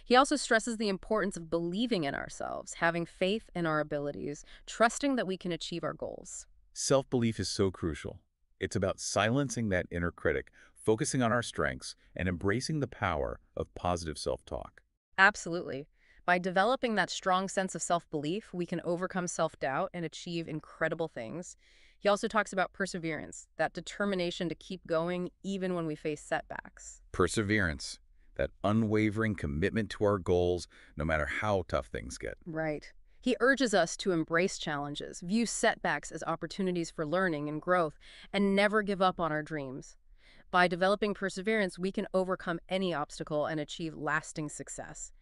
He also stresses the importance of believing in ourselves, having faith in our abilities, trusting that we can achieve our goals. Self-belief is so crucial. It's about silencing that inner critic, focusing on our strengths, and embracing the power of positive self-talk. Absolutely. By developing that strong sense of self-belief, we can overcome self-doubt and achieve incredible things. He also talks about perseverance, that determination to keep going even when we face setbacks. Perseverance. That unwavering commitment to our goals, no matter how tough things get. Right. He urges us to embrace challenges, view setbacks as opportunities for learning and growth, and never give up on our dreams. By developing perseverance, we can overcome any obstacle and achieve lasting success.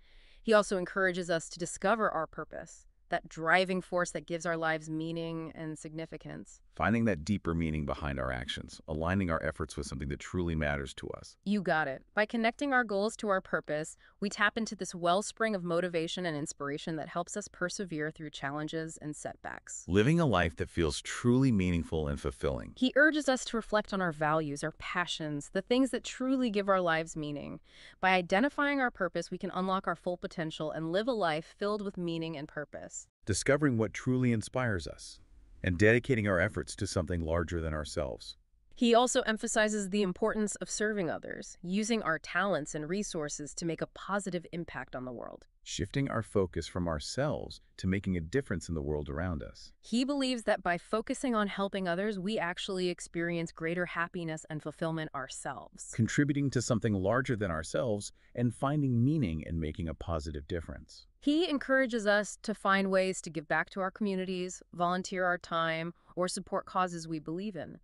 He also encourages us to discover our purpose, that driving force that gives our lives meaning and significance. Finding that deeper meaning behind our actions, aligning our efforts with something that truly matters to us. You got it. By connecting our goals to our purpose, we tap into this wellspring of motivation and inspiration that helps us persevere through challenges and setbacks. Living a life that feels truly meaningful and fulfilling. He urges us to reflect on our values, our passions, the things that truly give our lives meaning. By identifying our purpose, we can unlock our full potential and live a life filled with meaning and purpose. Discovering what truly inspires us and dedicating our efforts to something larger than ourselves. He also emphasizes the importance of serving others, using our talents and resources to make a positive impact on the world. Shifting our focus from ourselves to making a difference in the world around us. He believes that by focusing on helping others, we actually experience greater happiness and fulfillment ourselves. Contributing to something larger than ourselves and finding meaning in making a positive difference. He encourages us to find ways to give back to our communities, volunteer our time, or support causes we believe in.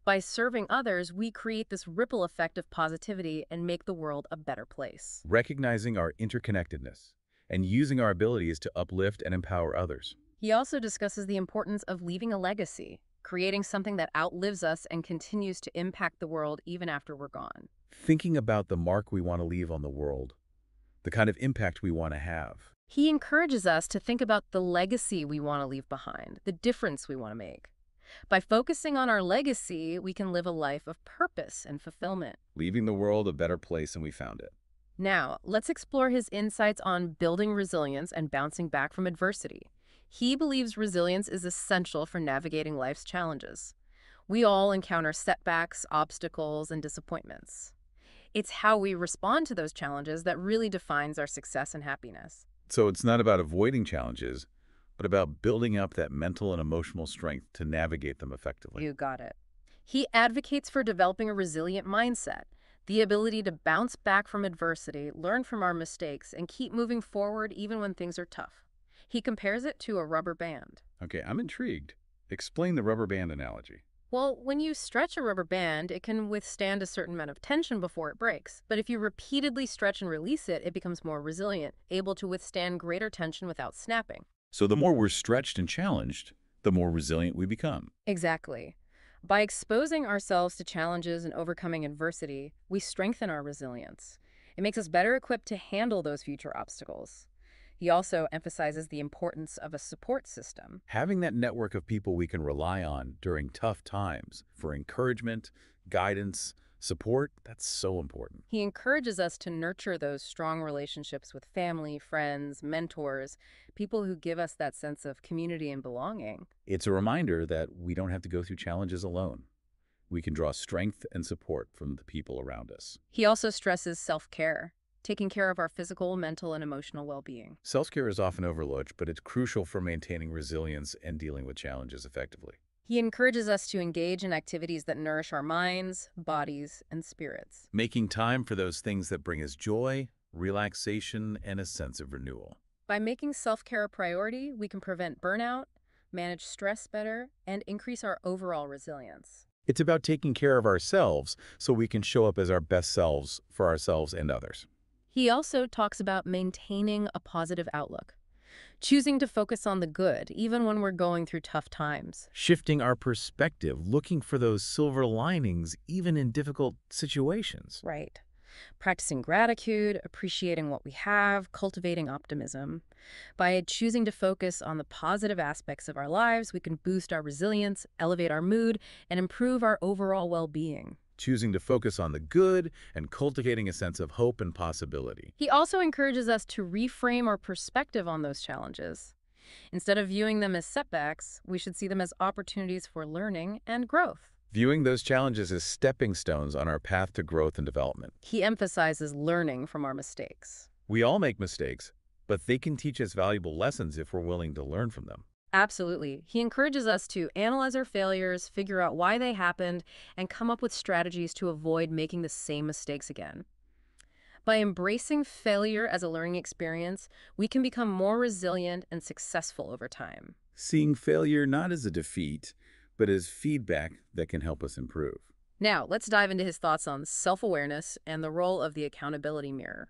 By serving others, we create this ripple effect of positivity and make the world a better place. Recognizing our interconnectedness and using our abilities to uplift and empower others. He also discusses the importance of leaving a legacy, creating something that outlives us and continues to impact the world even after we're gone. Thinking about the mark we want to leave on the world, the kind of impact we want to have. He encourages us to think about the legacy we want to leave behind, the difference we want to make. By focusing on our legacy, we can live a life of purpose and fulfillment. Leaving the world a better place than we found it. Now, let's explore his insights on building resilience and bouncing back from adversity. He believes resilience is essential for navigating life's challenges. We all encounter setbacks, obstacles, and disappointments. It's how we respond to those challenges that really defines our success and happiness. So it's not about avoiding challenges, but about building up that mental and emotional strength to navigate them effectively. You got it. He advocates for developing a resilient mindset, the ability to bounce back from adversity, learn from our mistakes, and keep moving forward even when things are tough. He compares it to a rubber band. Okay, I'm intrigued. Explain the rubber band analogy. Well, when you stretch a rubber band, it can withstand a certain amount of tension before it breaks. But if you repeatedly stretch and release it, it becomes more resilient, able to withstand greater tension without snapping. So the more we're stretched and challenged, the more resilient we become. Exactly. By exposing ourselves to challenges and overcoming adversity, we strengthen our resilience. It makes us better equipped to handle those future obstacles. He also emphasizes the importance of a support system. Having that network of people we can rely on during tough times for encouragement, guidance, support, that's so important. He encourages us to nurture those strong relationships with family, friends, mentors, people who give us that sense of community and belonging. It's a reminder that we don't have to go through challenges alone. We can draw strength and support from the people around us. He also stresses self-care, taking care of our physical, mental, and emotional well-being. Self-care is often overlooked, but it's crucial for maintaining resilience and dealing with challenges effectively. He encourages us to engage in activities that nourish our minds, bodies, and spirits. Making time for those things that bring us joy, relaxation, and a sense of renewal. By making self-care a priority, we can prevent burnout, manage stress better, and increase our overall resilience. It's about taking care of ourselves so we can show up as our best selves for ourselves and others. He also talks about maintaining a positive outlook, choosing to focus on the good, even when we're going through tough times. Shifting our perspective, looking for those silver linings, even in difficult situations. Right. Practicing gratitude, appreciating what we have, cultivating optimism. By choosing to focus on the positive aspects of our lives, we can boost our resilience, elevate our mood, and improve our overall well-being. Choosing to focus on the good and cultivating a sense of hope and possibility. He also encourages us to reframe our perspective on those challenges. Instead of viewing them as setbacks, we should see them as opportunities for learning and growth. Viewing those challenges as stepping stones on our path to growth and development. He emphasizes learning from our mistakes. We all make mistakes, but they can teach us valuable lessons if we're willing to learn from them. Absolutely. He encourages us to analyze our failures, figure out why they happened, and come up with strategies to avoid making the same mistakes again. By embracing failure as a learning experience, we can become more resilient and successful over time. Seeing failure not as a defeat, but as feedback that can help us improve. Now, let's dive into his thoughts on self-awareness and the role of the accountability mirror.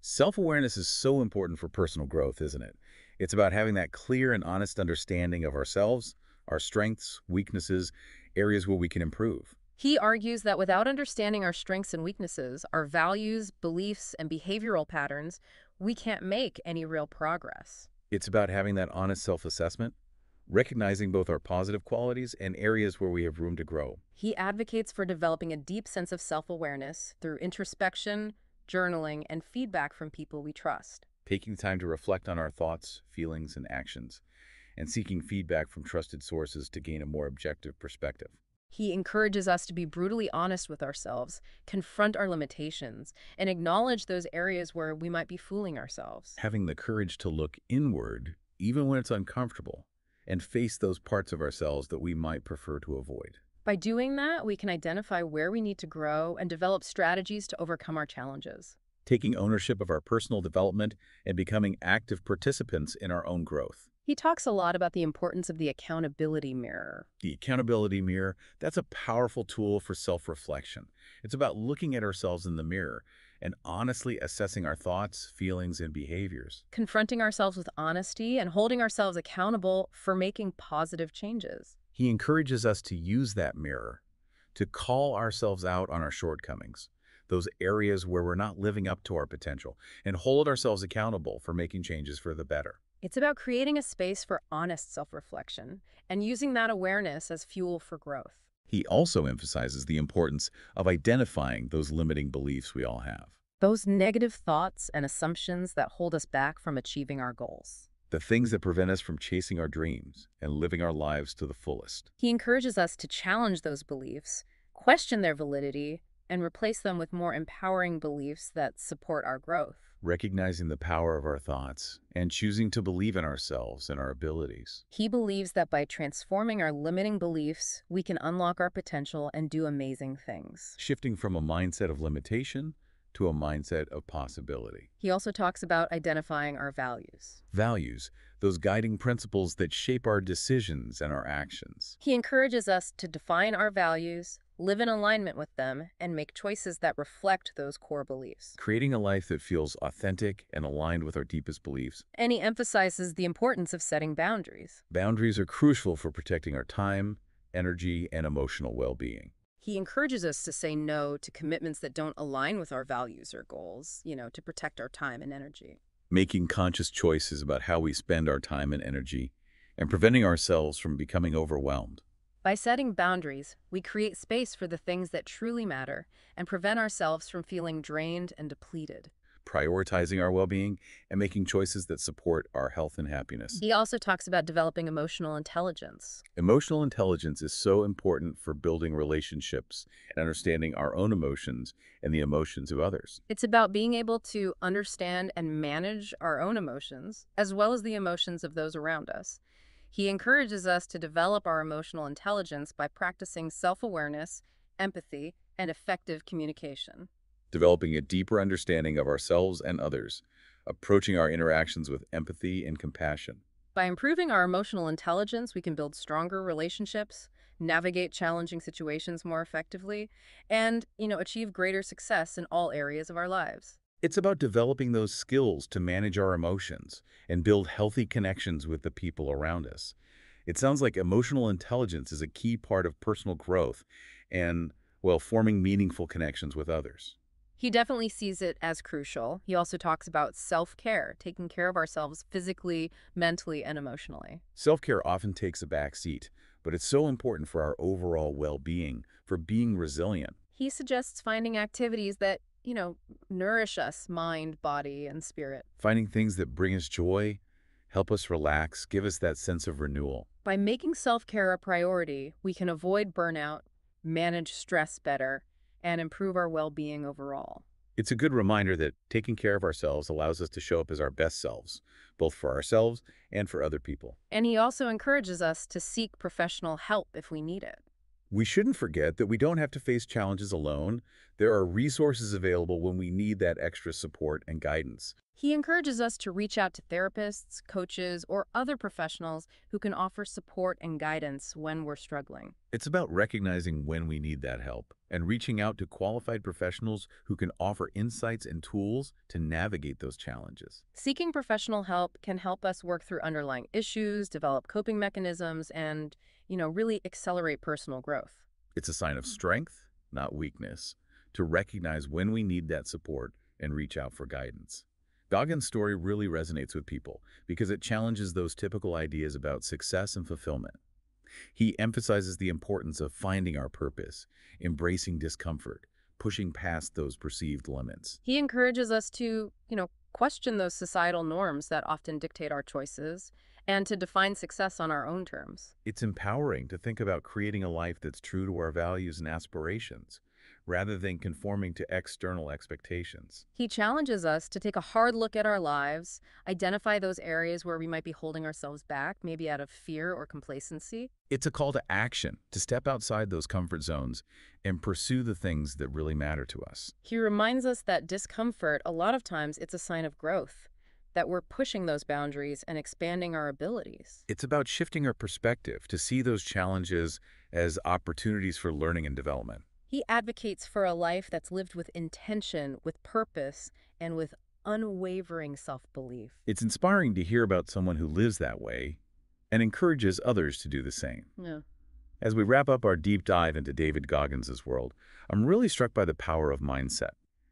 Self-awareness is so important for personal growth, isn't it? It's about having that clear and honest understanding of ourselves, our strengths, weaknesses, areas where we can improve. He argues that without understanding our strengths and weaknesses, our values, beliefs, and behavioral patterns, we can't make any real progress. It's about having that honest self-assessment, recognizing both our positive qualities and areas where we have room to grow. He advocates for developing a deep sense of self-awareness through introspection, journaling, and feedback from people we trust. Taking time to reflect on our thoughts, feelings, and actions, and seeking feedback from trusted sources to gain a more objective perspective. He encourages us to be brutally honest with ourselves, confront our limitations, and acknowledge those areas where we might be fooling ourselves. Having the courage to look inward, even when it's uncomfortable, and face those parts of ourselves that we might prefer to avoid. By doing that, we can identify where we need to grow and develop strategies to overcome our challenges. Taking ownership of our personal development and becoming active participants in our own growth. He talks a lot about the importance of the accountability mirror. The accountability mirror, that's a powerful tool for self-reflection. It's about looking at ourselves in the mirror and honestly assessing our thoughts, feelings, and behaviors. Confronting ourselves with honesty and holding ourselves accountable for making positive changes. He encourages us to use that mirror to call ourselves out on our shortcomings, those areas where we're not living up to our potential, and hold ourselves accountable for making changes for the better. It's about creating a space for honest self-reflection and using that awareness as fuel for growth. He also emphasizes the importance of identifying those limiting beliefs we all have. Those negative thoughts and assumptions that hold us back from achieving our goals. The things that prevent us from chasing our dreams and living our lives to the fullest. He encourages us to challenge those beliefs, question their validity, and replace them with more empowering beliefs that support our growth. Recognizing the power of our thoughts and choosing to believe in ourselves and our abilities. He believes that by transforming our limiting beliefs, we can unlock our potential and do amazing things. Shifting from a mindset of limitation to a mindset of possibility. He also talks about identifying our values. Values, those guiding principles that shape our decisions and our actions. He encourages us to define our values, live in alignment with them, and make choices that reflect those core beliefs. Creating a life that feels authentic and aligned with our deepest beliefs. And he emphasizes the importance of setting boundaries. Boundaries are crucial for protecting our time, energy, and emotional well-being. He encourages us to say no to commitments that don't align with our values or goals, to protect our time and energy. Making conscious choices about how we spend our time and energy, and preventing ourselves from becoming overwhelmed. By setting boundaries, we create space for the things that truly matter and prevent ourselves from feeling drained and depleted. Prioritizing our well-being and making choices that support our health and happiness. He also talks about developing emotional intelligence. Emotional intelligence is so important for building relationships and understanding our own emotions and the emotions of others. It's about being able to understand and manage our own emotions, as well as the emotions of those around us. He encourages us to develop our emotional intelligence by practicing self-awareness, empathy, and effective communication. Developing a deeper understanding of ourselves and others, approaching our interactions with empathy and compassion. By improving our emotional intelligence, we can build stronger relationships, navigate challenging situations more effectively, and, achieve greater success in all areas of our lives. It's about developing those skills to manage our emotions and build healthy connections with the people around us. It sounds like emotional intelligence is a key part of personal growth and, forming meaningful connections with others. He definitely sees it as crucial. He also talks about self-care, taking care of ourselves physically, mentally, and emotionally. Self-care often takes a back seat, but it's so important for our overall well-being, for being resilient. He suggests finding activities that, nourish us, mind, body, and spirit. Finding things that bring us joy, help us relax, give us that sense of renewal. By making self-care a priority, we can avoid burnout, manage stress better, and improve our well-being overall. It's a good reminder that taking care of ourselves allows us to show up as our best selves, both for ourselves and for other people. And he also encourages us to seek professional help if we need it. We shouldn't forget that we don't have to face challenges alone. There are resources available when we need that extra support and guidance. He encourages us to reach out to therapists, coaches, or other professionals who can offer support and guidance when we're struggling. It's about recognizing when we need that help and reaching out to qualified professionals who can offer insights and tools to navigate those challenges. Seeking professional help can help us work through underlying issues, develop coping mechanisms, and, really accelerate personal growth. It's a sign of strength, not weakness, to recognize when we need that support and reach out for guidance. Goggins' story really resonates with people because it challenges those typical ideas about success and fulfillment. He emphasizes the importance of finding our purpose, embracing discomfort, pushing past those perceived limits. He encourages us to, question those societal norms that often dictate our choices and to define success on our own terms. It's empowering to think about creating a life that's true to our values and aspirations, rather than conforming to external expectations. He challenges us to take a hard look at our lives, identify those areas where we might be holding ourselves back, maybe out of fear or complacency. It's a call to action, to step outside those comfort zones and pursue the things that really matter to us. He reminds us that discomfort, a lot of times, it's a sign of growth, that we're pushing those boundaries and expanding our abilities. It's about shifting our perspective to see those challenges as opportunities for learning and development. He advocates for a life that's lived with intention, with purpose, and with unwavering self-belief. It's inspiring to hear about someone who lives that way and encourages others to do the same. Yeah. As we wrap up our deep dive into David Goggins' world, I'm really struck by the power of mindset.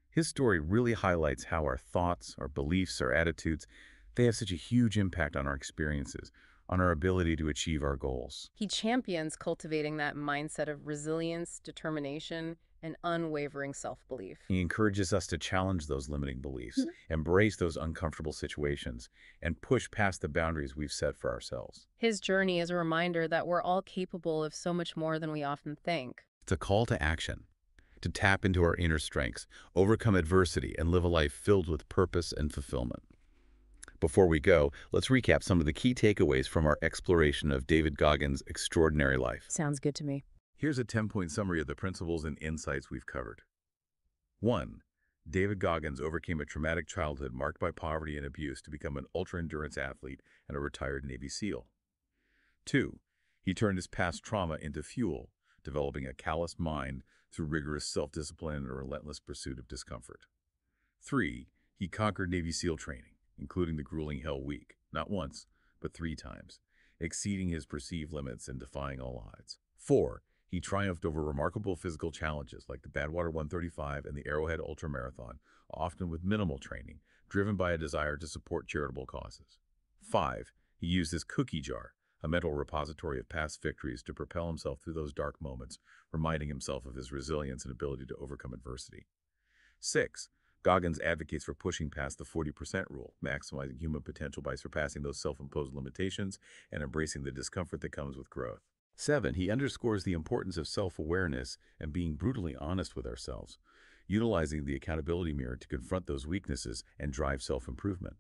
His story really highlights how our thoughts, our beliefs, our attitudes, they have such a huge impact on our experiences, on our ability to achieve our goals. He champions cultivating that mindset of resilience, determination, and unwavering self-belief. He encourages us to challenge those limiting beliefs, embrace those uncomfortable situations, and push past the boundaries we've set for ourselves. His journey is a reminder that we're all capable of so much more than we often think. It's a call to action, to tap into our inner strengths, overcome adversity, and live a life filled with purpose and fulfillment. Before we go, let's recap some of the key takeaways from our exploration of David Goggins' extraordinary life. Sounds good to me. Here's a 10-point summary of the principles and insights we've covered. 1. David Goggins overcame a traumatic childhood marked by poverty and abuse to become an ultra-endurance athlete and a retired Navy SEAL. 2. He turned his past trauma into fuel, developing a calloused mind through rigorous self-discipline and a relentless pursuit of discomfort. 3. He conquered Navy SEAL training, including the grueling Hell Week, not once, but 3 times, exceeding his perceived limits and defying all odds. 4. He triumphed over remarkable physical challenges like the Badwater 135 and the Arrowhead ultramarathon, often with minimal training, driven by a desire to support charitable causes. 5. He used his cookie jar, a mental repository of past victories, to propel himself through those dark moments, reminding himself of his resilience and ability to overcome adversity. 6. Goggins advocates for pushing past the 40% rule, maximizing human potential by surpassing those self-imposed limitations and embracing the discomfort that comes with growth. 7. He underscores the importance of self-awareness and being brutally honest with ourselves, utilizing the accountability mirror to confront those weaknesses and drive self-improvement.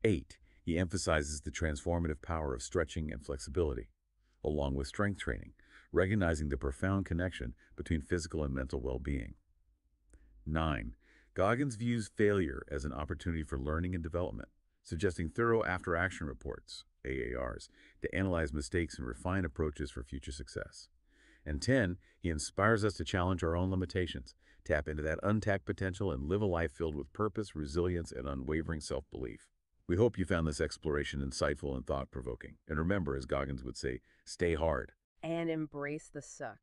8. He emphasizes the transformative power of stretching and flexibility, along with strength training, recognizing the profound connection between physical and mental well-being. 9. Goggins views failure as an opportunity for learning and development, suggesting thorough after-action reports, AARs, to analyze mistakes and refine approaches for future success. And 10, he inspires us to challenge our own limitations, tap into that untapped potential, and live a life filled with purpose, resilience, and unwavering self-belief. We hope you found this exploration insightful and thought-provoking. And remember, as Goggins would say, stay hard. And embrace the suck.